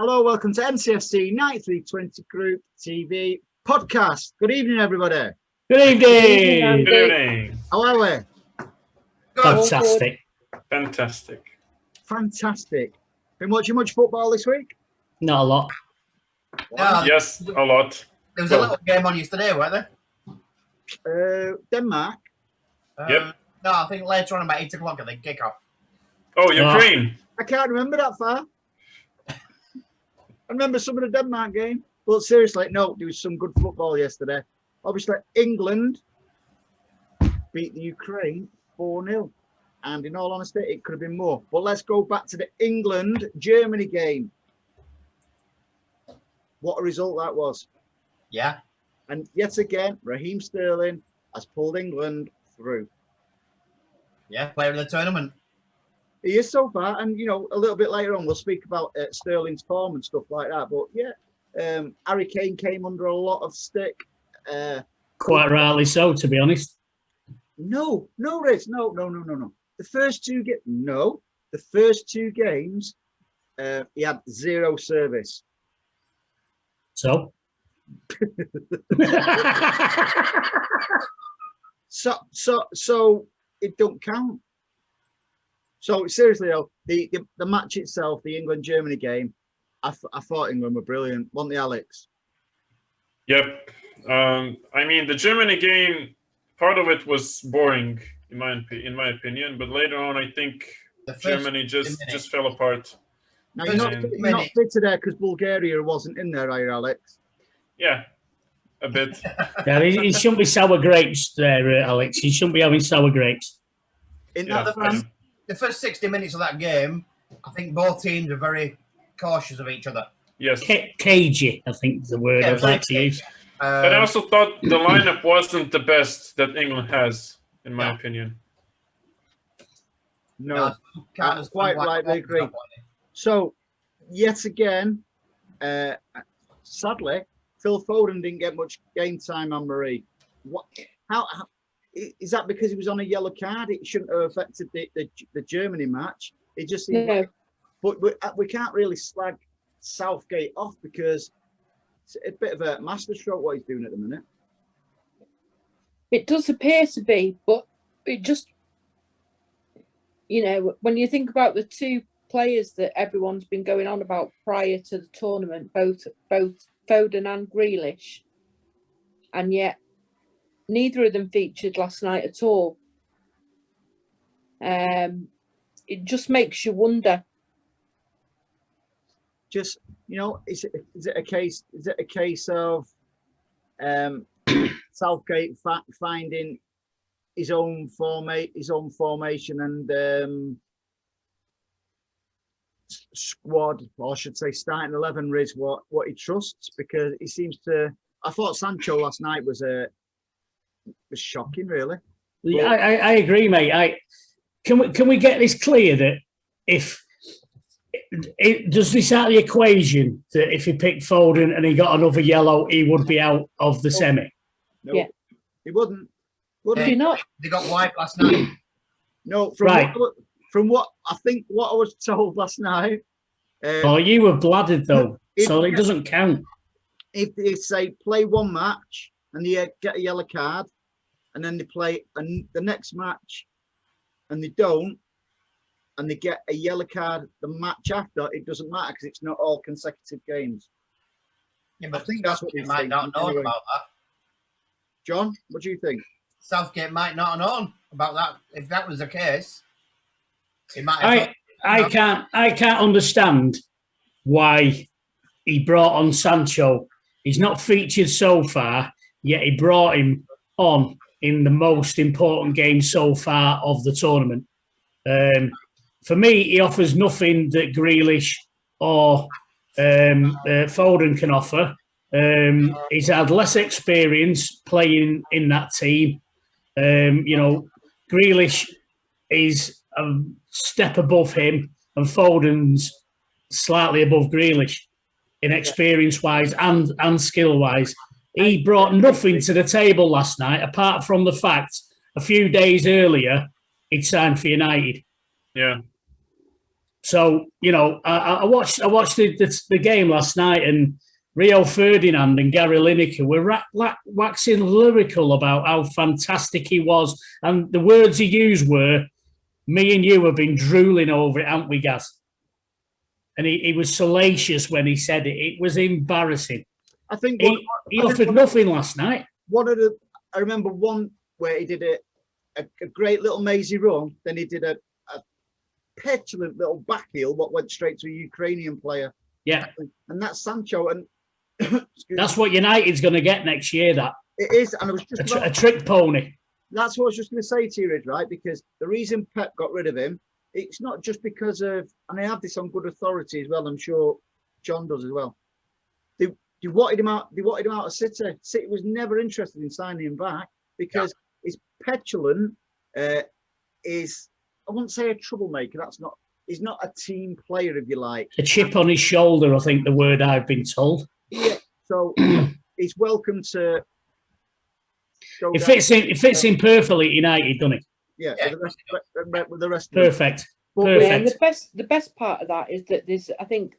Hello, welcome to MCFC9320Group TV podcast. Good evening, everybody. Good evening. Good evening. How are we? Fantastic. Fantastic. Been watching much football this week? Not a lot. Yes, a lot. There was a little game on yesterday, weren't there? Denmark. Yep. No, I think later on about 8 o'clock at the kick-off. Oh, Ukraine. I can't remember that far. I remember some of the Denmark game. But seriously, no, there was some good football yesterday. Obviously, England beat the Ukraine 4-0. And in all honesty, it could have been more. But let's go back to the England-Germany game. What a result that was. Yeah. And yet again, Raheem Sterling has pulled England through. Yeah, player of the tournament. He is so far. And, you know, a little bit later on, we'll speak about Sterling's form and stuff like that. But, yeah, Harry Kane came under a lot of stick. Quite rightly so, to be honest. No, Riz. No. The first two games, he had zero service. So? so it don't count. So seriously though, the match itself, the England-Germany game, I thought England were brilliant, weren't they, Alex? Yep. I mean, the Germany game, part of it was boring in my opinion, but later on, I think Germany just fell apart. Now you're not fit today because Bulgaria wasn't in there, are you, Alex? Yeah, a bit. Yeah, he shouldn't be sour grapes there, Alex. He shouldn't be having sour grapes. The first 60 minutes of that game, I think both teams are very cautious of each other. Yes. Cagey, I think is the word I'd like to use. But I also thought the lineup wasn't the best that England has, in my opinion. No, I quite rightly agree. So, yet again, sadly, Phil Foden didn't get much game time, Anne-Marie. How is that because he was on a yellow card? It shouldn't have affected the Germany match. It just seemed like, but we can't really slag Southgate off because it's a bit of a masterstroke what he's doing at the minute. It does appear to be, but it just, you know, when you think about the two players that everyone's been going on about prior to the tournament, both Foden and Grealish, and yet neither of them featured last night at all. It just makes you wonder. Just, you know, is it a case of Southgate finding his own formation and squad, or I should say starting 11 is what he trusts, because he seems to. I thought Sancho last night was shocking, really. Yeah, I agree, mate. Can we get this clear that if does this out of the equation that if he picked Foden and he got another yellow, he would be out of the semi? No, yeah, he wouldn't. He not? They got wiped last night. No, from what I was told last night. You were blooded though, so it doesn't count. If they say play one match and they get a yellow card, and then they play the next match and they don't, and they get a yellow card the match after, it doesn't matter because it's not all consecutive games. Yeah, but I think that's what he might not know about that. John, what do you think? Southgate might not have known about that. If that was the case, he might. I can't understand why he brought on Sancho. He's not featured so far, yet he brought him on in the most important game so far of the tournament. For me, he offers nothing that Grealish or Foden can offer. He's had less experience playing in that team. You know, Grealish is a step above him, and Foden's slightly above Grealish in experience-wise and skill-wise. He brought nothing to the table last night, apart from the fact a few days earlier he'd signed for United. Yeah. So you know, I watched the game last night, and Rio Ferdinand and Gary Lineker were waxing lyrical about how fantastic he was, and the words he used were, "Me and you have been drooling over it, haven't we, Gaz?" And he was salacious when he said it. It was embarrassing. I think he offered nothing last night. I remember one where he did a great little mazy run, then he did a petulant little back heel what went straight to a Ukrainian player. Yeah. And that's Sancho. And that's what United's going to get next year, that. It is. And I was just a trick pony. That's what I was just going to say to you, Ridge, right? Because the reason Pep got rid of him, it's not just because of, and I have this on good authority as well, I'm sure John does as well. They wanted him out. They wanted him out of City. City was never interested in signing him back because he's petulant. Is, I wouldn't say a troublemaker. That's not. He's not a team player, if you like. A chip on his shoulder, I think the word I've been told. Yeah. So he's welcome to. It fits in perfectly at United, doesn't it? Yeah. With the rest. Perfect. Perfect. Yeah, and the best part of that is that there's, I think,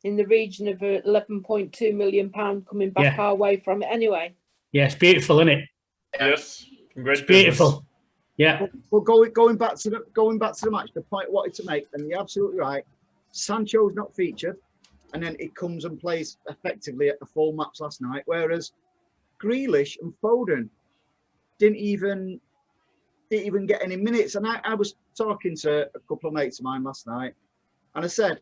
in the region of £11.2 million coming back our way from it anyway. Yeah, it's beautiful, isn't it? Yes, it's beautiful. Yeah. Well, going back to the match, the point I wanted to make, and you're absolutely right. Sancho's not featured, and then he comes and plays effectively at the full match last night. Whereas Grealish and Foden didn't even get any minutes. And I was talking to a couple of mates of mine last night, and I said,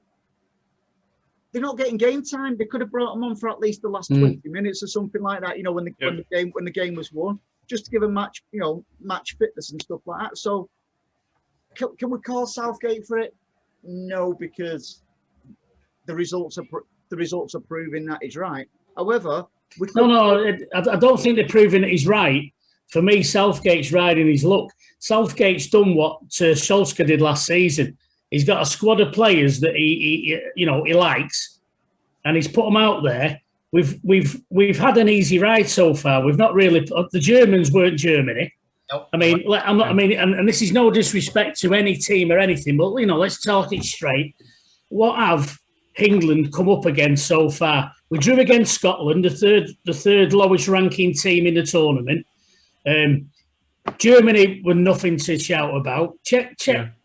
they're not getting game time. They could have brought them on for at least the last 20 minutes or something like that. You know, when the game was won, just to give them match fitness and stuff like that. So, can we call Southgate for it? No, because the results are proving that he's right. However, I don't think they're proving that he's right. For me, Southgate's riding his luck. Southgate's done what Solskjaer did last season. He's got a squad of players that he likes, and he's put them out there. We've had an easy ride so far. We've not really. The Germans weren't Germany. Nope. I mean, and this is no disrespect to any team or anything, but let's talk it straight. What have England come up against so far? We drew against Scotland, the third lowest ranking team in the tournament. Germany were nothing to shout about. Czech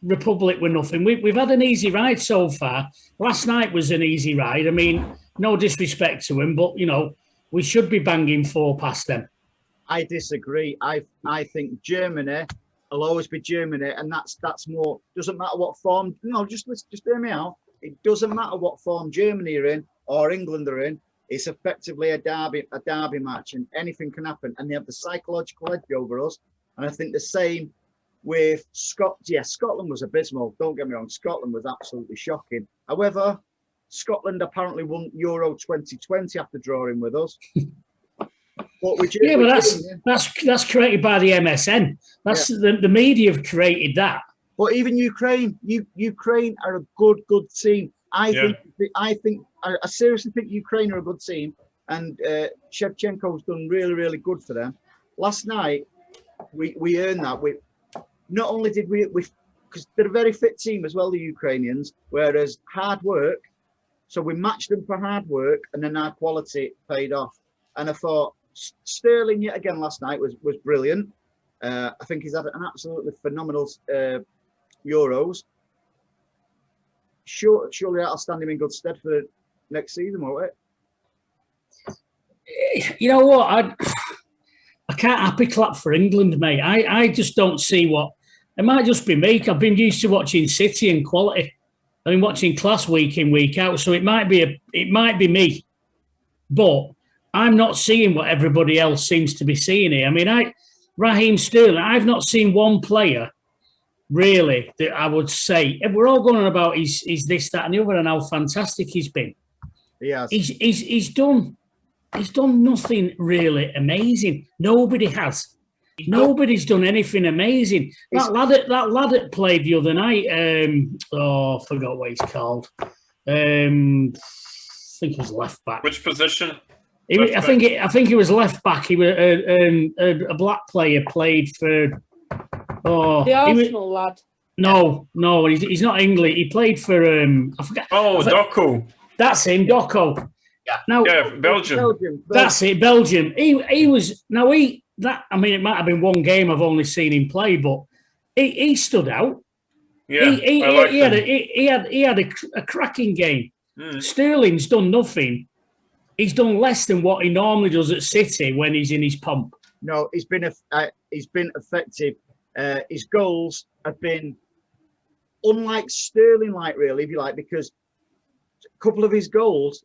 Republic were nothing. We've had an easy ride so far. Last night was an easy ride. I mean, no disrespect to him, but we should be banging 4 past them. I disagree. I think Germany will always be Germany, and that's more. Doesn't matter what form. No, just hear me out. It doesn't matter what form Germany are in or England are in. It's effectively a derby match, and anything can happen. And they have the psychological edge over us. And I think the same with Scotland. Yeah, Scotland was abysmal. Don't get me wrong. Scotland was absolutely shocking. However, Scotland apparently won Euro 2020 after drawing with us. But that's created by the MSN. That's the media have created that. But even Ukraine are a good team. I seriously think Ukraine are a good team, and Shevchenko's done really, really good for them. Last night, we earned that. We not only did we because they're a very fit team as well, the Ukrainians. Whereas hard work, so we matched them for hard work, and then our quality paid off. And I thought Sterling yet again last night was brilliant. I think he's had an absolutely phenomenal Euros. Surely that'll stand him in good stead for next season, won't it? You know what? I can't happy clap for England, mate. I just don't see what. It might just be me. I've been used to watching City and quality. I've been watching class week in, week out, so it might be me. But I'm not seeing what everybody else seems to be seeing here. I mean, Raheem Sterling, I've not seen one player really that I would say, we're all going on about he's this, that, and the other, and how fantastic he's been. Yes. He's done nothing really amazing. Nobody has. Nobody's done anything amazing. That lad that played the other night, I forgot what he's called. I think he was left back. Which position? I think he was left back. He was a black player, played for the Arsenal lad. No, he's not English. He played for I forget. Oh, Doku. That's him, Doko. Yeah. Now, Belgium. That's it, Belgium. He was I mean, it might have been one game I've only seen him play, but he stood out. Yeah, he had a cracking game. Sterling's done nothing. He's done less than what he normally does at City when he's in his pomp. No, he's been effective. His goals have been unlike Sterling, like really, if you like, because a couple of his goals,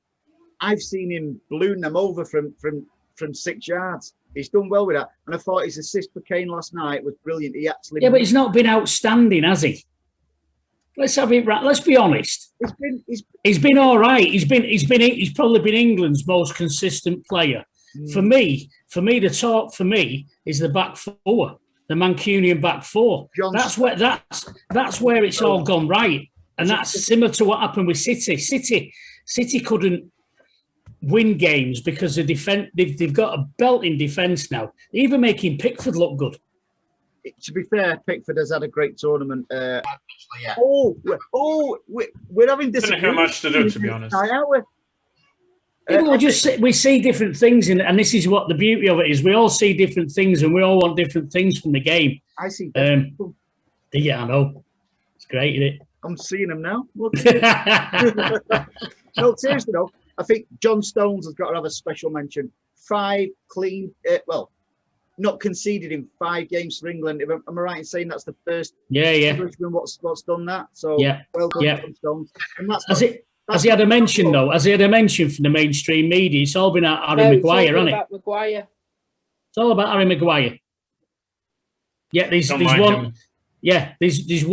I've seen him balloon them over from 6 yards. He's done well with that, and I thought his assist for Kane last night was brilliant. He actually but he's not been outstanding, has he? Let's have it right. Let's be honest. He's been all right. He's probably been England's most consistent player. For me, the talk for me is the back four, the Mancunian back four. That's where it's all gone right, and that's similar to what happened with City. City couldn't win games because the defense. They've got a belt in defence now. They're even making Pickford look good. To be fair, Pickford has had a great tournament. Yeah. We're having disagreements. Didn't have much to do, to be honest. We see different things, and this is what the beauty of it is. We all see different things, and we all want different things from the game. I see. Yeah, I know. It's great, isn't it? I'm seeing them now. No, seriously though, I think John Stones has got to have a special mention. 5 clean, not conceded in 5 games for England. Am I right in saying that's the first? Yeah. Englishman what's done that? So well done, John Stones. And has he had a mention though? Has he had a mention from the mainstream media? It's all been Harry Maguire, hasn't it? Maguire. It's all about Harry Maguire. Yeah, there's one. Yeah, there's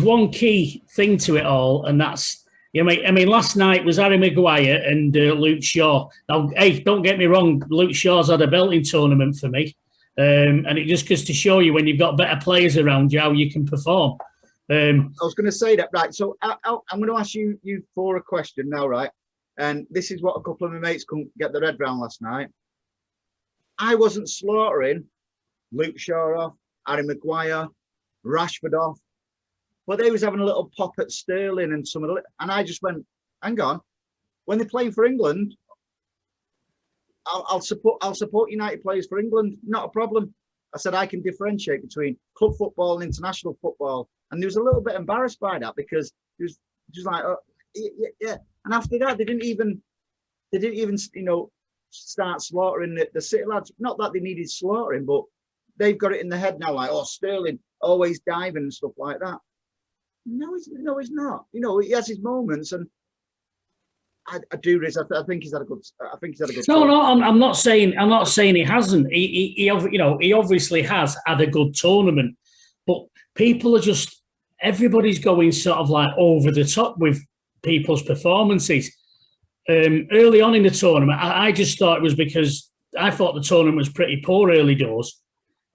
one key thing to it all, and that's. I mean, last night was Harry Maguire and Luke Shaw. Now, hey, don't get me wrong, Luke Shaw's had a belting tournament for me. And it just goes to show you when you've got better players around you, how you can perform. I was going to say that, right. So I'm going to ask you for a question now, right? And this is what a couple of my mates couldn't get their head round last night. I wasn't slaughtering Luke Shaw off, Harry Maguire, Rashford off. But they was having a little pop at Sterling and some of the, and I just went, hang on, when they're playing for England, I'll support United players for England, not a problem. I said I can differentiate between club football and international football, and he was a little bit embarrassed by that because he was just like, oh, yeah. And after that, they didn't even start slaughtering the City lads. Not that they needed slaughtering, but they've got it in their head now, like, oh, Sterling always diving and stuff like that. No, he's not. He has his moments, and I do this. I think he's had a good. No, I'm not saying he hasn't. He obviously has had a good tournament, but people are just everybody's going sort of like over the top with people's performances. Early on in the tournament, I just thought it was because I thought the tournament was pretty poor early doors,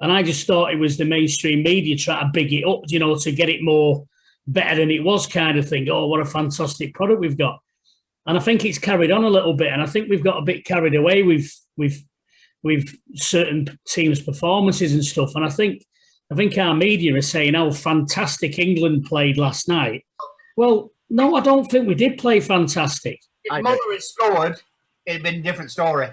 and I just thought it was the mainstream media trying to big it up, to get it more better than it was, kind of thing. Oh, what a fantastic product we've got. And I think it's carried on a little bit, and I think we've got a bit carried away with certain teams' performances and stuff. And I think our media are saying how fantastic England played last night. Well, no, I don't think we did play fantastic. If Muller had scored, it'd been a different story.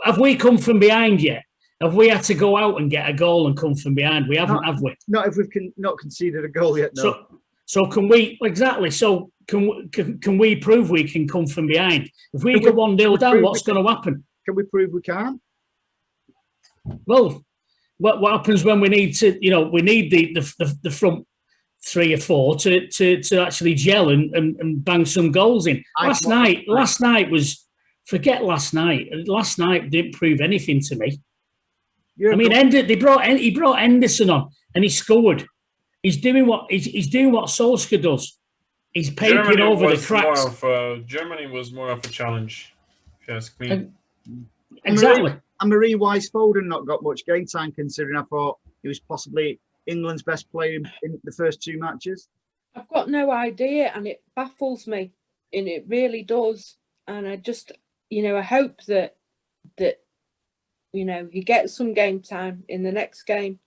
Have we come from behind yet? Have we had to go out and get a goal and come from behind? We haven't, have we? Not if we've not conceded a goal yet. No. So can we exactly? So can we prove we can come from behind? If we go 1-0 down, what's going to happen? Can we prove we can? Well, what happens when we need to? We need the front 3 or 4 to actually gel and bang some goals in. Last night was forget last night. Last night didn't prove anything to me. I mean, he brought Henderson on and he scored. He's doing what Solskjaer does. He's papering over the cracks. Germany was more of a challenge, if you ask me. Exactly. And Marie Weiss-Foden not got much game time, considering I thought he was possibly England's best player in the first 2 matches. I've got no idea, and it baffles me, and it really does. And I just, I hope that he gets some game time in the next game.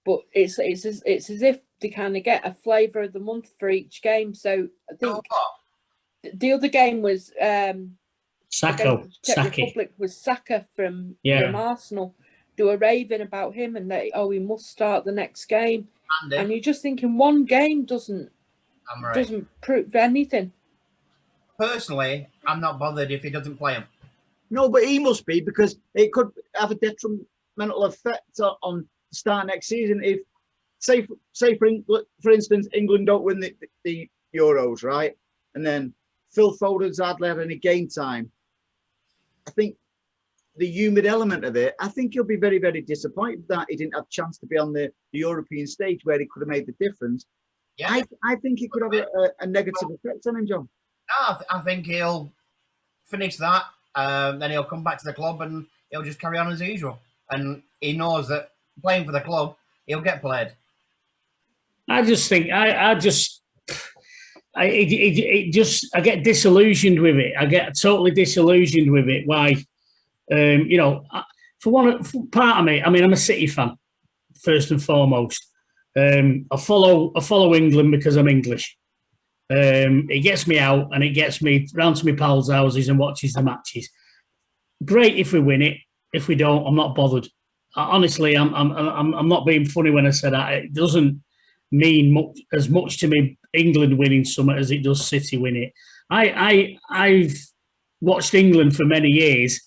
but it's as if they kind of get a flavour of the month for each game. So I think the other game was Saka. Czech Republic was Saka from Arsenal. They were raving about him and that he must start the next game. And you're just thinking one game doesn't prove anything. Personally, I'm not bothered if he doesn't play him. No, but he must be, because it could have a detrimental effect on the start next season. If, say for instance, England don't win the Euros, right? And then Phil Foden's hardly had any game time. I think the humid element of it, I think he'll be very, very disappointed that he didn't have a chance to be on the European stage where he could have made the difference. Yeah. I think it could have a negative effect on him, John. No, I think he'll finish that. Then he'll come back to the club and he'll just carry on as usual. And he knows that playing for the club, he'll get played. I just think I get disillusioned with it. I get totally disillusioned with it. Why? For part of me, I mean, I'm a City fan first and foremost. I follow England because I'm English. It gets me out and it gets me round to my pals' houses and watches the matches. Great if we win it. If we don't, I'm not bothered. Honestly, I'm not being funny when I say that. It doesn't mean as much to me England winning something as it does City win it. I've watched England for many years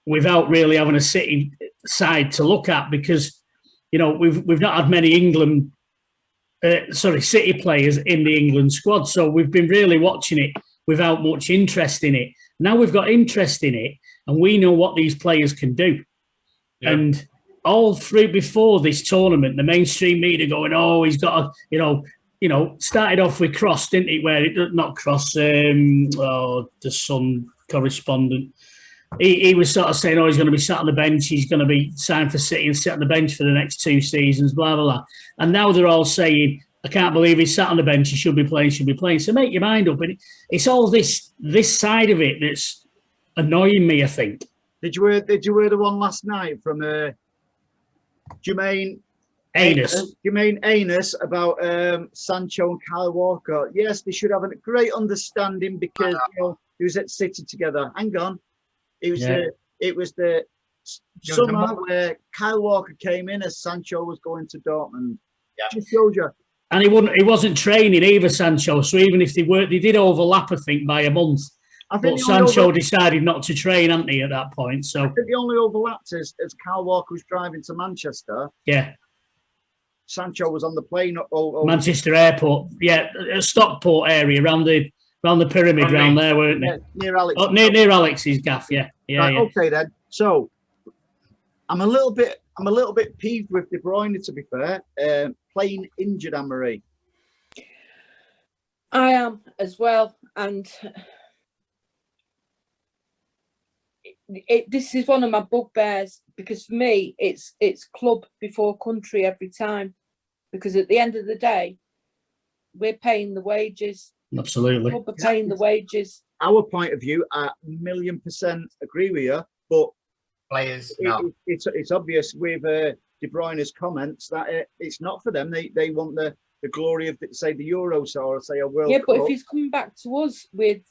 without really having a City side to look at, because we've not had many City players in the England squad, so we've been really watching it without much interest in it. Now we've got interest in it, and we know what these players can do. Yeah. And all through before this tournament, the mainstream media going, "Oh, he's got a," started off with Cross, didn't it? Where it not Cross, the Sun correspondent. He was sort of saying, "Oh, he's going to be sat on the bench. He's going to be signed for City and sit on the bench for the next 2 seasons." Blah blah blah. And now they're all saying, "I can't believe he's sat on the bench. He should be playing. Should be playing." So make your mind up. And it's all this side of it that's annoying me, I think. Did you hear the one last night from Jermaine Anus about Sancho and Kyle Walker? Yes, they should have a great understanding because he was at City together. Hang on. It was the summer where Kyle Walker came in as Sancho was going to Dortmund. Yeah. Just shows you. And he wasn't training either, Sancho. So even if they did overlap, I think, by a month. But Sancho decided not to train, hadn't he, at that point? So I think the only overlapped as Kyle Walker was driving to Manchester. Yeah. Sancho was on the plane. Manchester Airport. Yeah, Stockport area, around the pyramid round there, weren't they? Near Alex. Oh, near Alex's gaff, yeah. Right, okay then. So I'm a little bit peeved with De Bruyne, to be fair. Playing injured, Anne-Marie. I am as well, and this is one of my bugbears, because for me it's club before country every time, because at the end of the day we're paying the wages. Absolutely. Club are paying the wages. Our point of view, I 1,000,000% agree with you, but players, it's obvious with De Bruyne's comments that it's not for them. They want the glory of say the Euros or say a World Cup. But if he's coming back to us with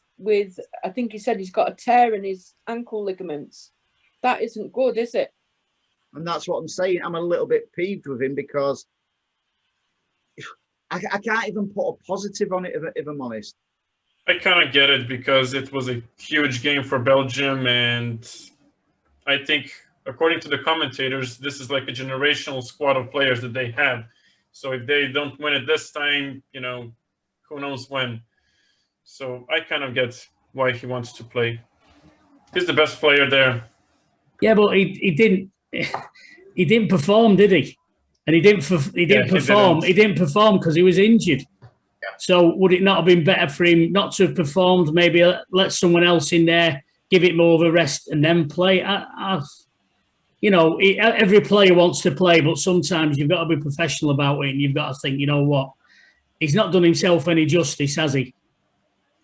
I think he said he's got a tear in his ankle ligaments, that isn't good, is it? And that's what I'm saying. I'm a little bit peeved with him because I can't even put a positive on it if I'm honest. I kind of get it because it was a huge game for Belgium, and I think, according to the commentators, this is like a generational squad of players that they have. So if they don't win it this time, who knows when. So I kind of get why he wants to play. He's the best player there. Yeah, but he didn't perform, did he? And he didn't perform. He didn't perform because he was injured. Yeah. So would it not have been better for him not to have performed? Maybe let someone else in there, give it more of a rest, and then play. Every player wants to play, but sometimes you've got to be professional about it, and you've got to think, you know what, he's not done himself any justice, has he?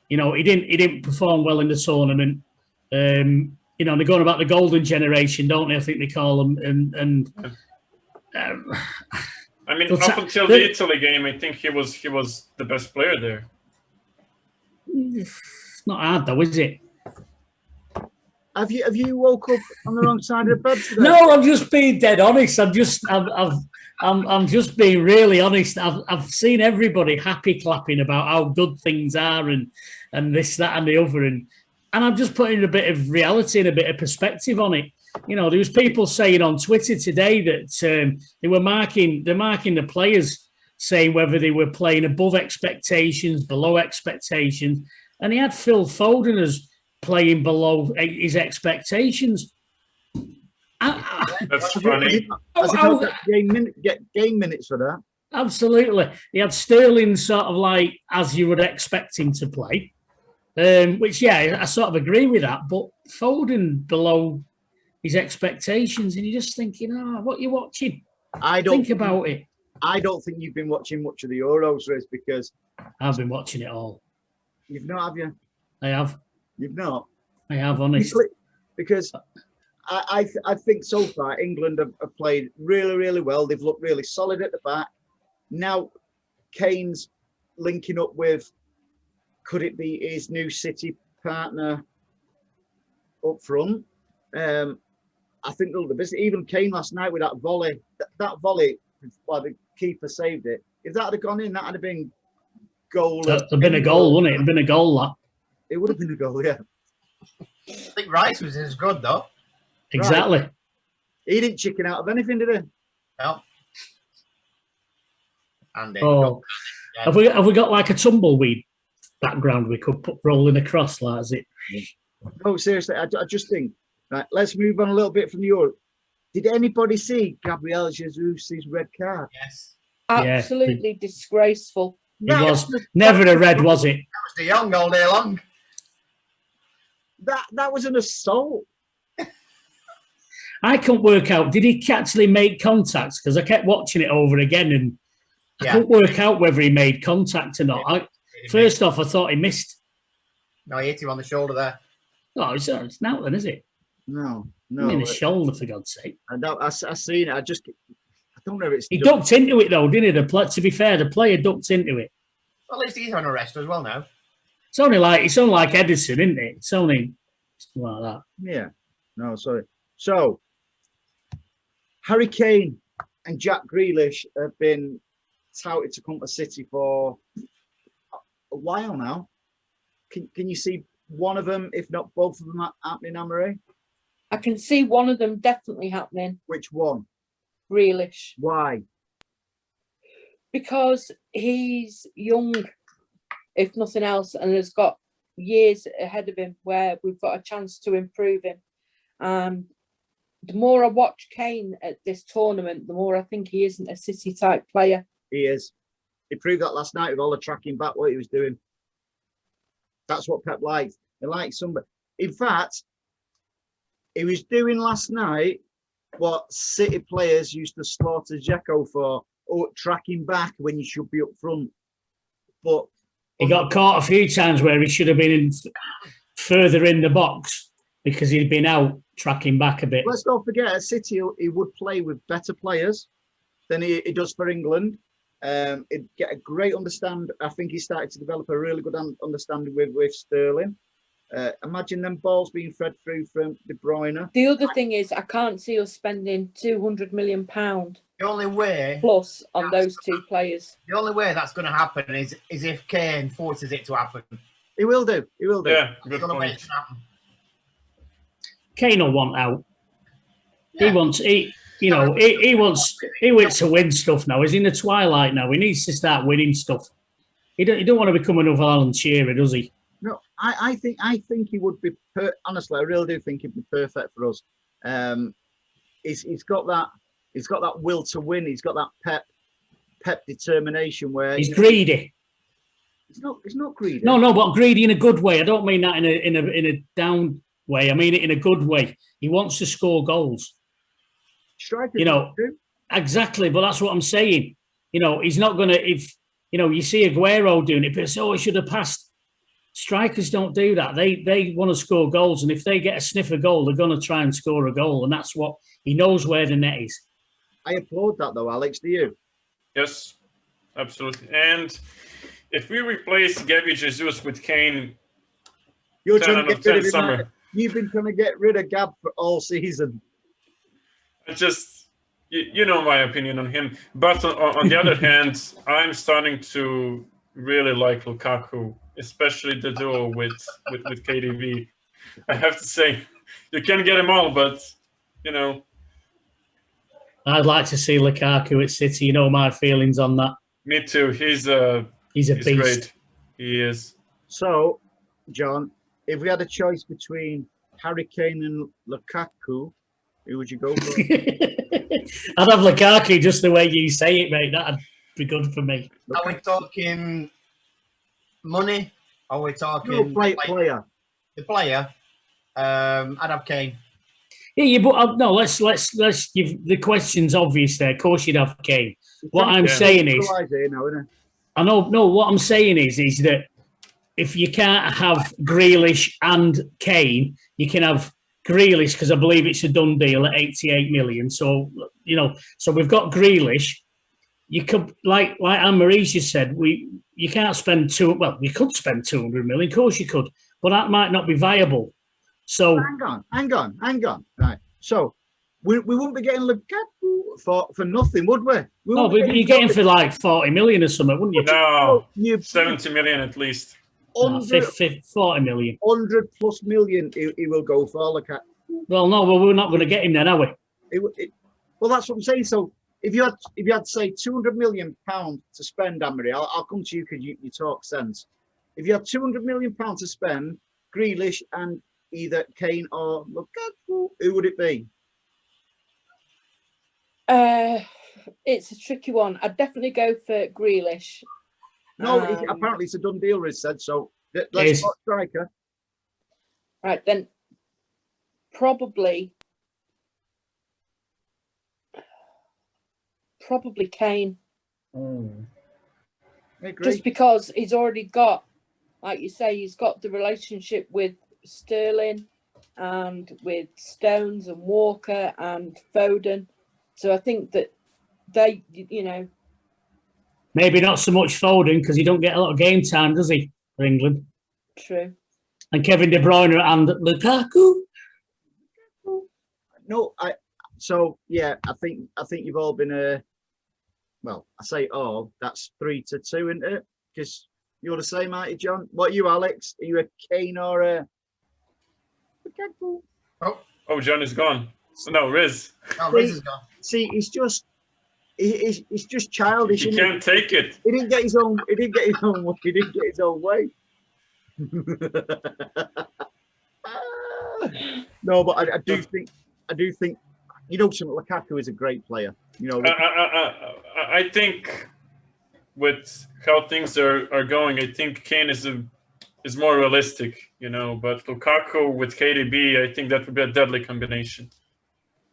He didn't perform well in the tournament. They're going about the golden generation, don't they? I think they call them. And I mean, But up until the Italy game, I think he was the best player there. It's not hard though, is it? Have you woke up on the wrong side of the bed today? No, I'm just being dead honest. I'm just being really honest. I've seen everybody happy clapping about how good things are and this, that, and the other, and I'm just putting a bit of reality and a bit of perspective on it. You know, there was people saying on Twitter today that they're marking the players, saying whether they were playing above expectations, below expectations, and he had Phil Foden as playing below his expectations. That's funny. Get game minutes for that. Absolutely. He had Sterling sort of like as you would expect him to play, which, yeah, I sort of agree with that. But Foden below his expectations, and you're just thinking, what you're watching? Think about it. I don't think you've been watching much of the Euros, Riz, because I've been watching it all. You've not, have you? I have. You've not? I have, honest. Because I think so far England have played really, really well. They've looked really solid at the back. Now Kane's linking up with, could it be his new City partner up front? I think they'll do business. Even Kane last night with that volley, that volley, well, the keeper saved it. If that had gone in, that would have been goal. That'd have been a goal, wouldn't it? It'd been a goal, that. It would have been a goal, yeah. I think Rice was as good, though. Exactly. Right. He didn't chicken out of anything, did he? No. And have we got like a tumbleweed background we could put rolling across, like, is it? No, seriously, I just think, right, let's move on a little bit from the Euro. Did anybody see Gabriel Jesus' red card? Yes. Absolutely disgraceful. It was never a red, was it? That was De Jong all day long. That was an assault. I couldn't work out. Did he actually make contact? Because I kept watching it over again, and I couldn't work out whether he made contact or not. First off, I thought he missed. No, he hit him on the shoulder there. Oh, it's not then, is it? No. I mean, the shoulder, for God's sake. I seen it. I don't know if it's. He ducked into it, though, didn't he? To be fair, the player ducked into it. Well, at least he's on arrest as well now. It's only like Edison, isn't it? It's only like that. Yeah. No, sorry. So, Harry Kane and Jack Grealish have been touted to come to City for a while now. Can you see one of them, if not both of them, happening, Anne-Marie? I can see one of them definitely happening. Which one? Grealish. Why? Because he's young, if nothing else, and has got years ahead of him where we've got a chance to improve him. The more I watch Kane at this tournament, the more I think he isn't a City type player. He is. He proved that last night with all the tracking back, what he was doing. That's what Pep likes. He likes somebody. In fact, he was doing last night what City players used to slaughter Dzeko for, tracking back when you should be up front. But he got caught a few times where he should have been further in the box because he'd been out tracking back a bit. Let's not forget, at City, he would play with better players than he does for England. He'd get a great understanding. I think he started to develop a really good understanding with Sterling. Imagine them balls being fed through from De Bruyne. The other thing is, I can't see us spending £200 million The only way plus on those two players. The only way that's going to happen is if Kane forces it to happen. He will do. He will do. Yeah, good point. Kane will want out. Yeah. He wants to win stuff now. He's in the twilight now. He needs to start winning stuff. He don't want to become another Alan Shearer, does he? No, I think he would be. Honestly, I really do think he'd be perfect for us. He's got that will to win. He's got that pep determination where he's greedy. He's not greedy. No, but greedy in a good way. I don't mean that in a down way. I mean it in a good way. He wants to score goals. Strikers, exactly. But that's what I'm saying. He's not going to. If you see Aguero doing it, but he should have passed. Strikers don't do that. They want to score goals, and if they get a sniff of goal, they're going to try and score a goal, and that's what he knows where the net is. I applaud that, though, Alex. Do you? Yes, absolutely. And if we replace Gabby Jesus with Kane, You're 10 trying out to of get rid 10 of him. summer. Aren't you? You've been trying to get rid of Gab for all season. You know my opinion on him. But on the other hand, I'm starting to really like Lukaku, especially the duo with KDB. I have to say, you can't get them all, but you know. I'd like to see Lukaku at City. You know my feelings on that. Me too. He's beast. Great. He is. So, John, if we had a choice between Harry Kane and Lukaku, who would you go for? I'd have Lukaku just the way you say it, mate. That'd be good for me. Are we talking money? Are we talking player? The player. I'd have Kane. Yeah, but no. Let's give the questions obvious there. Of course, you'd have Kane. What I'm saying is, I know. No, what I'm saying is that if you can't have Grealish and Kane, you can have Grealish because I believe it's a done deal at 88 million. So so we've got Grealish. You could, like Anne-Marie's just said, you can't spend you could spend 200 million. Of course you could, but that might not be viable. So hang on. Right. So we wouldn't be getting Lukaku for nothing, would we? No, but you're getting for like 40 million or something, wouldn't you? No, 70 million at least. 40 million. 100 plus million he will go for Lukaku. Well, no, we're not going to get him then, are we? Well, that's what I'm saying. So if you had say 200 million pounds to spend, Anne-Marie, I'll come to you because you talk sense. If you have 200 million pounds to spend, Grealish and either Kane or Lukaku, who would it be? It's a tricky one. I'd definitely go for Grealish. No, apparently it's a done deal, Riz said. So let's talk striker. Right, then probably Kane. Just because he's already got, like you say, he's got the relationship with Sterling and with Stones and Walker and Foden. So I think that they, maybe not so much Foden because he don't get a lot of game time, does he, for England? True. And Kevin De Bruyne and Lukaku. No, I think you've all been well, I say all. That's 3-2, isn't it? Because you're the same, aren't you, John? What are you, Alex? Are you a Kane or a Lukaku? Oh, John is gone. So no, Riz. Oh, Riz is gone. See, he's just childish. He can't take it. He didn't get his own. He didn't get his own way. No, but I do think something. Lukaku is a great player. I think with how things are going, I think Kane is more realistic, But Lukaku with KDB, I think that would be a deadly combination.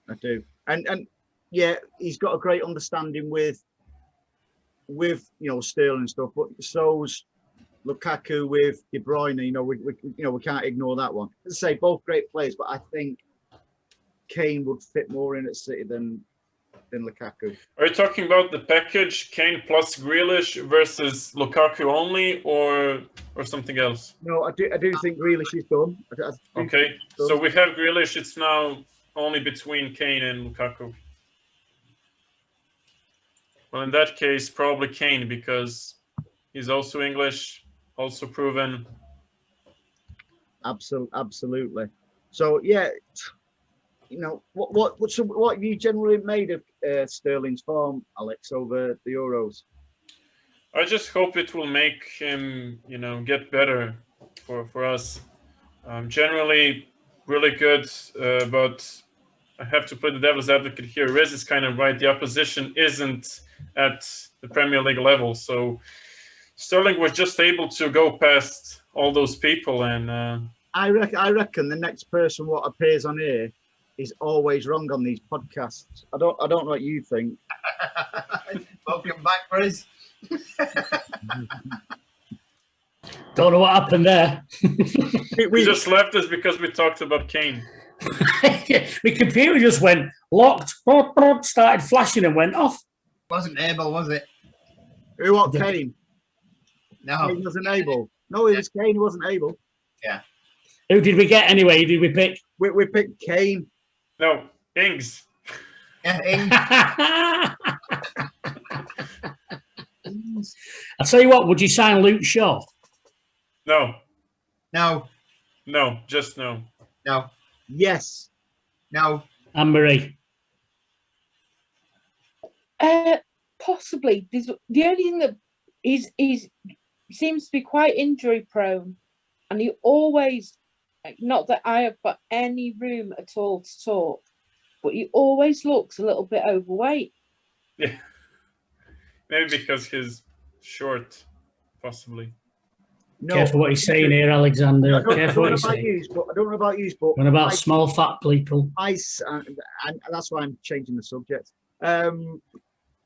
I do, and yeah, he's got a great understanding with Sterling and stuff. But so's Lukaku with De Bruyne. We can't ignore that one. As I say, both great players, but I think Kane would fit more in at City than Lukaku. Are you talking about the package Kane plus Grealish versus Lukaku only, or something else? No, I do think Grealish is done. Okay, so we have Grealish. It's now only between Kane and Lukaku. Well, in that case, probably Kane because he's also English, also proven. Absolutely. So yeah. What have you generally made of Sterling's form, Alex, over the Euros? I just hope it will make him, get better for us. Generally, really good, but I have to play the devil's advocate here. Riz is kind of right. The opposition isn't at the Premier League level, so Sterling was just able to go past all those people. And I reckon the next person what appears on here is always wrong on these podcasts. I don't know what you think. Welcome back, Riz. Don't know what happened there. we just left us because we talked about Kane. My computer just went locked, started flashing and went off. Wasn't able, was it? Who what? Kane? No. Kane wasn't able. No, it was Kane who wasn't able. Yeah. Who did we get anyway? Who did we pick? We picked Kane. No, Ings. Yeah, Ings. I'll tell you what, would you sign Luke Shaw? No, No. no, just no. No. Yes. No. Anne-Marie? Possibly. The only thing that he's seems to be quite injury prone, and he always, not that I have got any room at all to talk, but he always looks a little bit overweight. Yeah, maybe because he's short, possibly. No. Careful what he's saying here, Alexander. I don't Careful know what he's about saying. you, but I don't know about you, but What about small fat people? and that's why I'm changing the subject.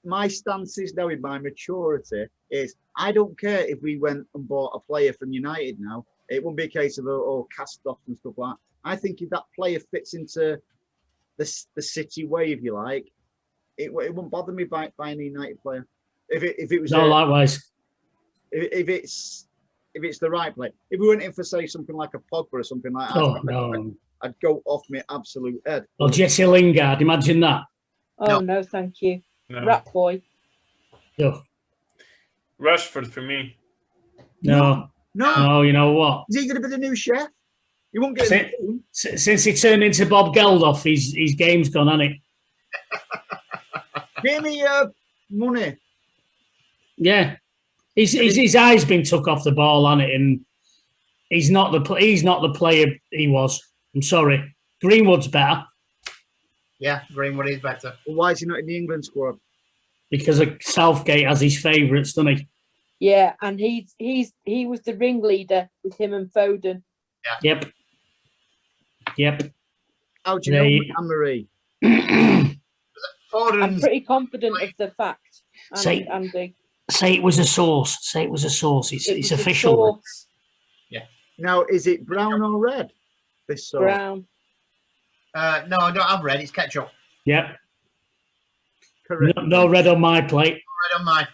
My stance is now, in my maturity, is I don't care if we went and bought a player from United now. It wouldn't be a case of cast off and stuff like that. I think if that player fits into the City way, if you like, it wouldn't bother me buying a United player. If it was No, likewise. if it's the right player. If we went in for, say, something like a Pogba or something like that, Oh, no. I'd go off my absolute head. Or Jesse Lingard, imagine that. Oh, no thank you. No. Rat boy. No, Rashford for me. no, No, you know what? is he going to be the new chef? He won't get Since, since he turned into Bob Geldof, his game's gone, hasn't it? Give me money. Yeah. His eyes been took off the ball, hasn't it? And he's not the player he was. I'm sorry. Greenwood's better Yeah, Greenwood is better. Well, why is he not in the England squad? because of Southgate has his favourites, doesn't he? Yeah, and he was the ringleader with him and Foden. Yep. How do you know Anne-Marie? I'm Foden's pretty confident of the fact. Say- Andy. Say it was a sauce. Say it was a sauce. It's It was a official. sauce, Now, is it brown or red? This sauce? brown. no, I don't have red. It's ketchup. Yep. Correct. No red on my plate. Red on mine.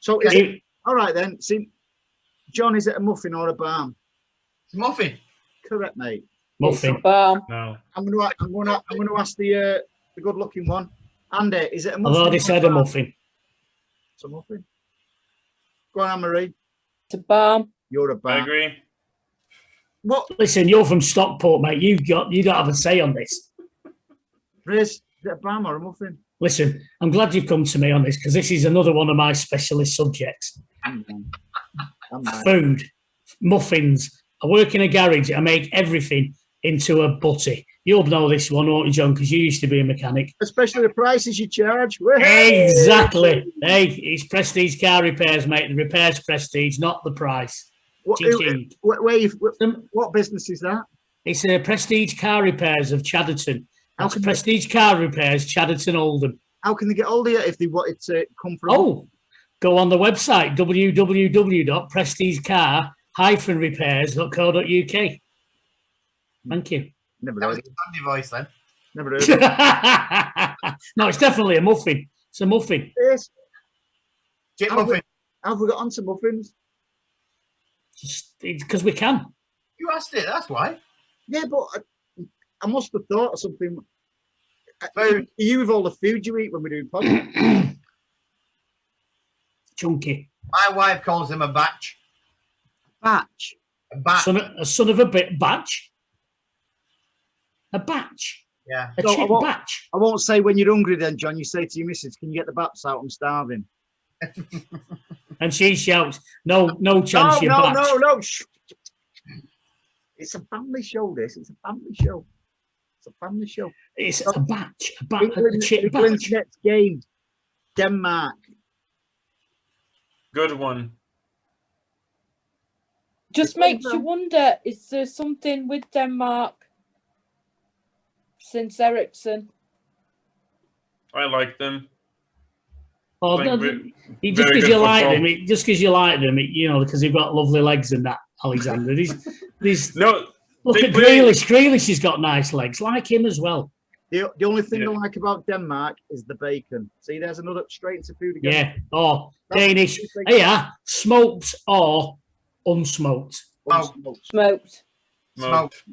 So, is it, all right then. See, John, is it a muffin or a balm? It's muffin. Correct, mate. Muffin. Balm. No. I'm going to ask the good-looking one. Andy, is it a I've muffin? already or said a balm? muffin. It's a muffin. Go on, Anne-Marie. It's a balm. You're a I balm. agree. What? Listen, you're from Stockport, mate. You don't have a say on this. Riz, is it a balm or a muffin? Listen, I'm glad you've come to me on this because this is another one of my specialist subjects. I'm mad. Food, muffins. I work in a garage. I make everything into a butty. You'll know this one, won't you, John? Because you used to be a mechanic. Especially the prices you charge. Exactly. Hey, it's Prestige Car Repairs, mate. The repair's prestige, not the price. What, Ching-ching. what business is that? It's a Prestige Car Repairs of Chadderton. How That's can Prestige Car Repairs, Chadderton Oldham. How can they get hold of you if they wanted to come from? Oh, go on the website, www.prestigecar-repairs.co.uk. Thank you. Never That heard was of a it. Sandy voice then. Never heard of it. No, it's definitely a muffin. It's a muffin. Yes. Chip How muffin. How have we got onto muffins? Because we can. You asked it. That's why. Yeah, but I must have thought of something. Food. You with all the food you eat when we're doing podcasts. Chunky. My wife calls him a batch. Batch. A batch. A son of a bit batch. A batch. Yeah. A No, I chip won't- batch. I won't say when you're hungry then, John, you say to your missus, can you get the baps out? I'm starving. And she shouts, no chance, you batch. No. Shh. It's a family show, this. It's a family show. It's a family show. It's a batch. A England, chip England's batch. next game, Denmark. Good one. Just makes you wonder, is there something with Denmark since Ericsson? I like them. Oh, Like, no, very just good because you like football. them, just because you like them, because they've got lovely legs and that, Alexander. These No, look they at play- Grealish. Grealish has got nice legs, like him as well. The only thing I like about Denmark is the bacon. See, there's another straight into food again. Yeah. Oh, That's Danish. the thing. Yeah, smoked or unsmoked. Unsmoked. Smoked. Smoked.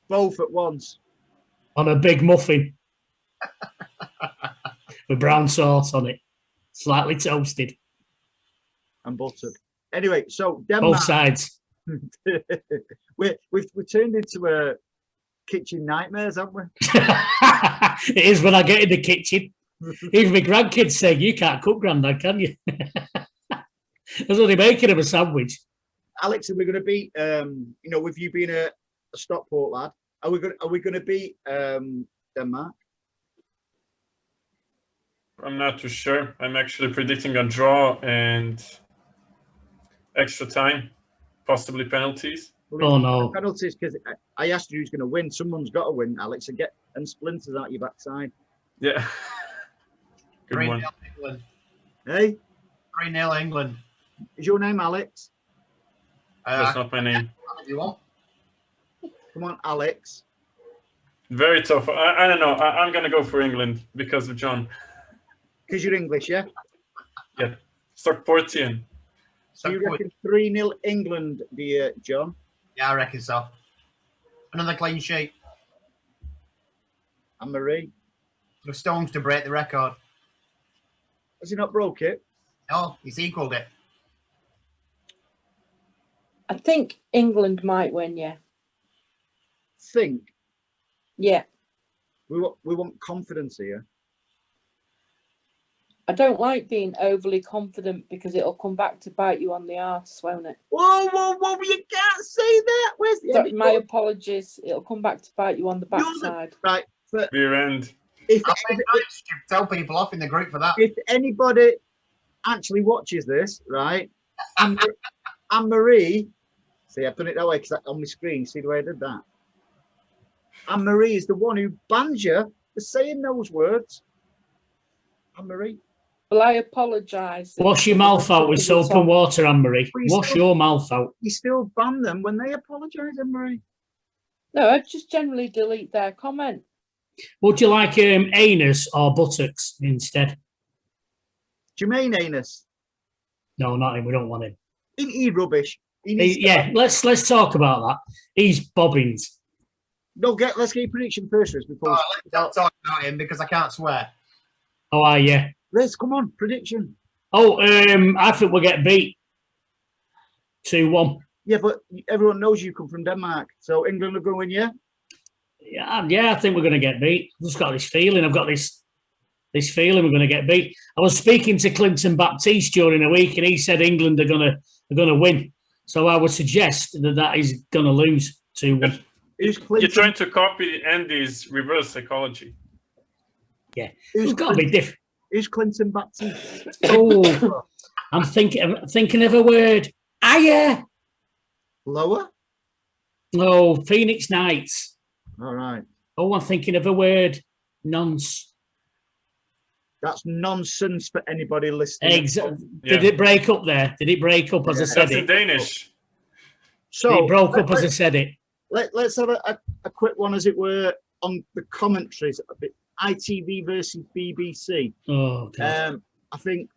Both at once. On a big muffin with brown sauce on it, slightly toasted, And buttered. Anyway, so Denmark. both sides. We've turned into kitchen nightmares, haven't we? It is when I get in the kitchen. Even my grandkids say, "You can't cook, Grandad, can you?" I was only making him a sandwich. Alex, are we going to beat? With you being a Stockport lad, are we going to beat Denmark? I'm not too sure. I'm actually predicting a draw and extra time, possibly penalties. Oh no! Penalties, because I asked you who's going to win. Someone's got to win, Alex, and splinters out your backside. Yeah. Good 3-0 one. England. Hey, 3-0 England. is your name Alex? That's not my name. If you want. Come on, Alex. Very tough. I don't know. I'm going to go for England because of John. Because you're English, yeah? Yeah. Stockportian. So you reckon 3-0 England, dear John? Yeah, I reckon so. Another clean sheet. And Marie? The Stones to break the record. Has he not broke it? No, he's equalled it. I think England might win, yeah. Think. Yeah. We want confidence here. I don't like being overly confident because it'll come back to bite you on the arse, won't it? Whoa, you can't say that. Where's the So, my apologies. It'll come back to bite you on the You're backside. Right. But Rear end. if Tell people off in the group for that. if anybody actually watches this, right, and Marie, see, I've done it that way because on my screen, see the way I did that? And Marie is the one who bans you for saying those words. And Marie. Well, I apologise. Wash your mouth out with soap and water, Anne-Marie. Please Wash don't. your mouth out. You still ban them when they apologise, Anne Marie. No, I just generally delete their comment. Would you like anus or buttocks instead? Jermaine Anus. No, not him. We don't want him. He's rubbish. He needs Yeah, let's talk about that. He's bobbins. No, let's get your prediction first, Riz, before Let's not talk about him because I can't swear. Oh, yeah. Riz, come on, prediction. Oh, I think we'll get beat 2-1. Yeah, but everyone knows you come from Denmark, so England are going, yeah? Yeah, I think we're going to get beat. I've just got this feeling. I've got this feeling we're going to get beat. I was speaking to Clinton Baptiste during the week, and he said England are going to win. So I would suggest that is going to lose 2-1. Who's Clinton? You're trying to copy Andy's reverse psychology. Yeah, Who's it's got to be different. Who's Clinton Baptiste? Oh, I'm thinking of a word. Aya. Lower? Oh, Phoenix Knights. All right. Oh, I'm thinking of a word. Nonce. That's nonsense for anybody listening. Exactly. Yeah. Did it break up there? Did it break up as I said That's in it? Danish. So It broke up as I said it. let's have a quick one, as it were, on the commentaries. A bit ITV versus BBC. Oh, God. I think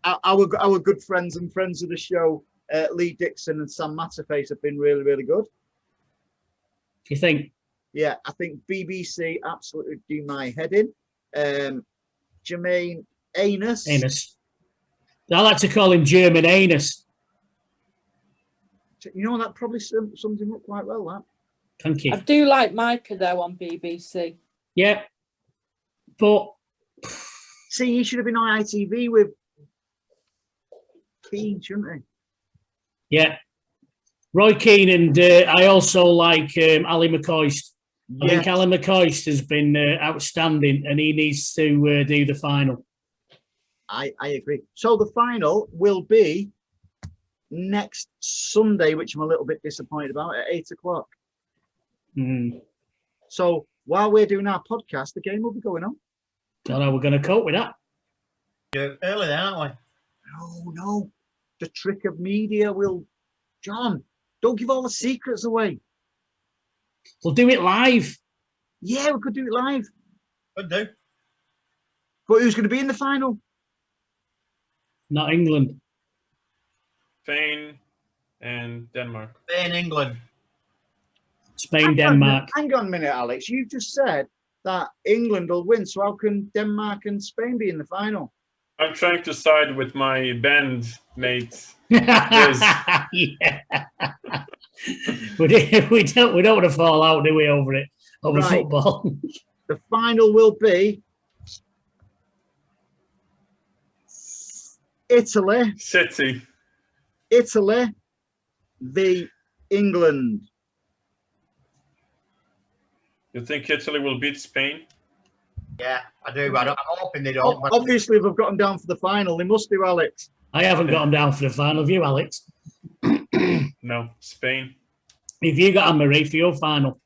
our good friends and friends of the show, Lee Dixon and Sam Matterface, have been really, really good. You think? Yeah, I think BBC absolutely do my head in. Jermaine Anus. Anus. I like to call him German Anus. You know, that probably sums him up quite well, that. Thank you. I do like Micah, though, on BBC. Yeah. But See, he should have been on ITV with Keane, shouldn't he? yeah. Roy Keane, and I also like Ali McCoist. I think Ali McCoist has been outstanding, and he needs to do the final. I agree. So the final will be next Sunday, which I'm a little bit disappointed about, at 8 o'clock. Mm. So while we're doing our podcast, the game will be going on. Don't know how we're going to cope with that. You're early then, aren't we? No. The trick of media will... John, don't give all the secrets away. We'll do it live. Yeah, we could do it live. Could do. But who's going to be in the final? Not England. Spain and Denmark. Spain, England. Spain, Denmark. Hang on a minute, Alex. You just said that England will win. So how can Denmark and Spain be in the final? I'm trying to side with my band mates. Yeah. we don't want to fall out, do we, over it, over football? The final will be Italy v England. You think Italy will beat Spain? Yeah, I do. I'm hoping they don't. But Obviously, they've got them down for the final. They must do, Alex. I haven't got them down for the final. Have you, Alex? No, Spain. Have you got Anne-Marie for your final?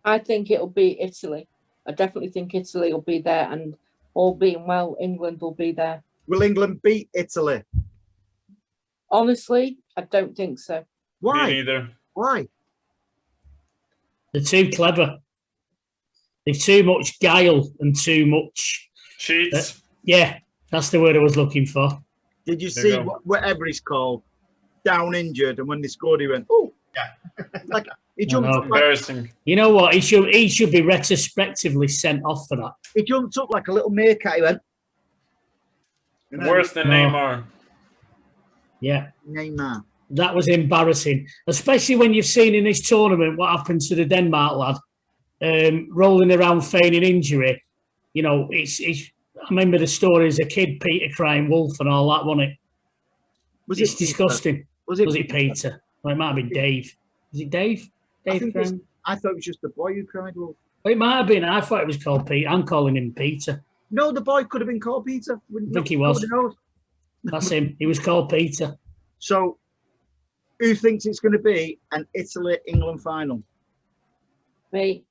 I think it'll be Italy. I definitely think Italy will be there, and all being well, England will be there. Will England beat Italy? Honestly, I don't think so. Why? Me neither. Why? They're too clever. They've too much guile and too much... Cheats. Yeah, that's the word I was looking for. Did you see whatever he's called? Down injured, and when they scored, he went, "Oh, yeah!" Like he jumped up. Embarrassing. You know what? He should be retrospectively sent off for that. He jumped up like a little meerkat. He went. Worse than Neymar. Yeah. Neymar. That was embarrassing, especially when you've seen in this tournament what happened to the Denmark lad, rolling around feigning injury. You know, it's. I remember the story as a kid, Peter crying wolf and all that, wasn't it? It's disgusting. Was it Peter? Well, it might have been Dave. Was it Dave? I thought it was just the boy who cried wolf. Well, it might have been. I thought it was called Peter. I'm calling him Peter. No, the boy could have been called Peter. I think he was. That's him. He was called Peter. So, who thinks it's going to be an Italy-England final? Me.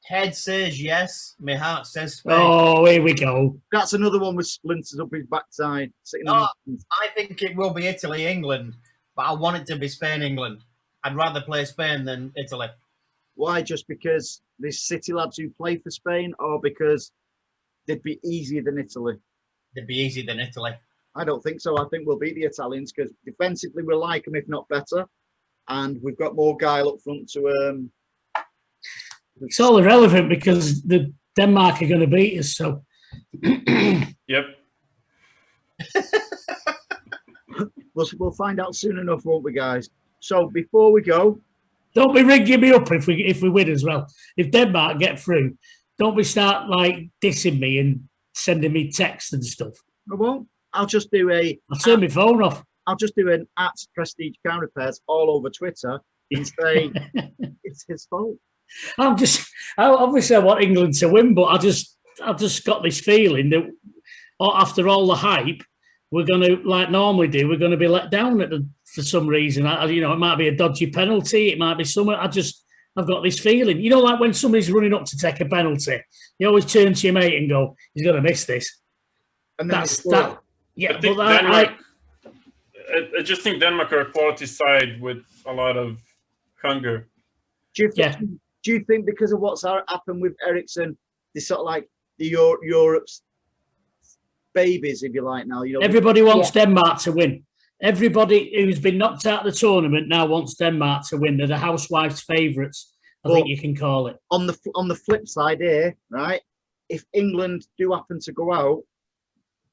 Head says yes. My heart says Spain. Oh, here we go. That's another one with splinters up his backside. I think it will be Italy, England, but I want it to be Spain, England. I'd rather play Spain than Italy. Why? Just because there's City lads who play for Spain, or because they'd be easier than Italy? They'd be easier than Italy. I don't think so. I think we'll beat the Italians because defensively we're like them, if not better, and we've got more guile up front to. It's all irrelevant because the Denmark are going to beat us. So. Yep. We'll find out soon enough, won't we, guys? So before we go, don't be ringing me up if we win as well. If Denmark get through, don't be start like dissing me and sending me texts and stuff. I won't. I'll just do I'll turn my phone off. I'll just do an @Prestige Car Repairs all over Twitter and say it's his fault. Obviously I want England to win, but I've just got this feeling that after all the hype, we're going to, like normally do, we're going to be let down for some reason. It might be a dodgy penalty, it might be something. I've got this feeling. You know, like when somebody's running up to take a penalty, you always turn to your mate and go, "He's going to miss this." And then Yeah, but Denmark. I just think Denmark are a quality side with a lot of hunger. Do you think because of what's happened with Ericsson, they sort of like the Europe's babies, if you like now? You know, everybody wants Denmark to win. Everybody who's been knocked out of the tournament now wants Denmark to win. They're the housewives' favourites, I think you can call it. On the flip side here, right? If England do happen to go out,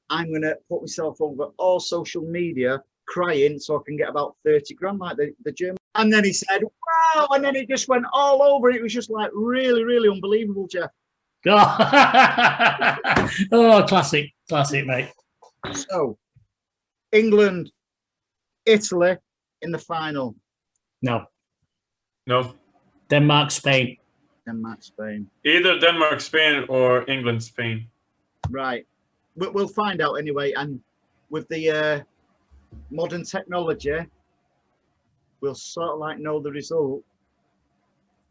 I'm going to put myself over all social media crying so I can get about 30 grand like the German. And then he said, "Wow!" And then it just went all over. It was just like really, really unbelievable, Jeff. Oh, classic, mate. So, England, Italy in the final. No. Denmark, Spain. Either Denmark, Spain, or England, Spain. Right. We'll find out anyway. And with the modern technology, we'll sort of like know the result.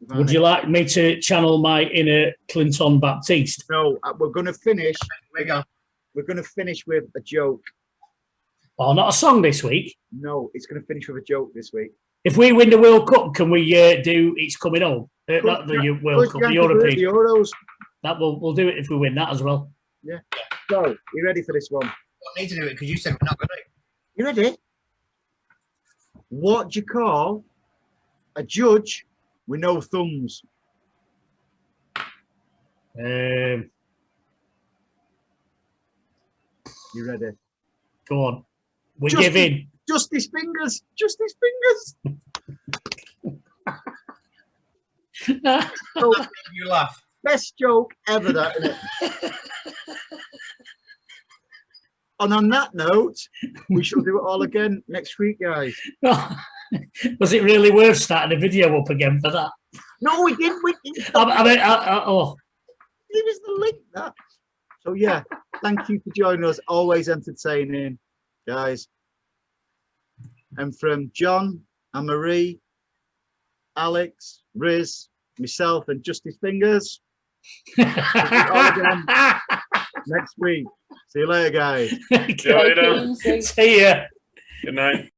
Would you like me to channel my inner Clinton Baptiste? No, we're going to finish. We're going to finish with a joke. Oh, not a song this week? No, it's going to finish with a joke this week. If we win the World Cup, can we do It's Coming Home? Not the World Cup, the European. The Euros. That we'll do it if we win that as well. Yeah. So, you ready for this one? I need to do it because you said we're not going to. You ready? What do you call a judge with no thumbs? You ready? Go on. We give in. Justice fingers. Justice fingers. So, You laugh. best joke ever, that, isn't it? And on that note, we shall do it all again next week, guys. Was it really worth starting the video up again for that? No, we didn't. We didn't. Oh. Give us the link, that. So, yeah, thank you for joining us. Always entertaining, guys. And from John and Marie, Alex, Riz, myself, and Justice Fingers, we'll do it all again next week. See you later, guys. See you later. See ya. Good night.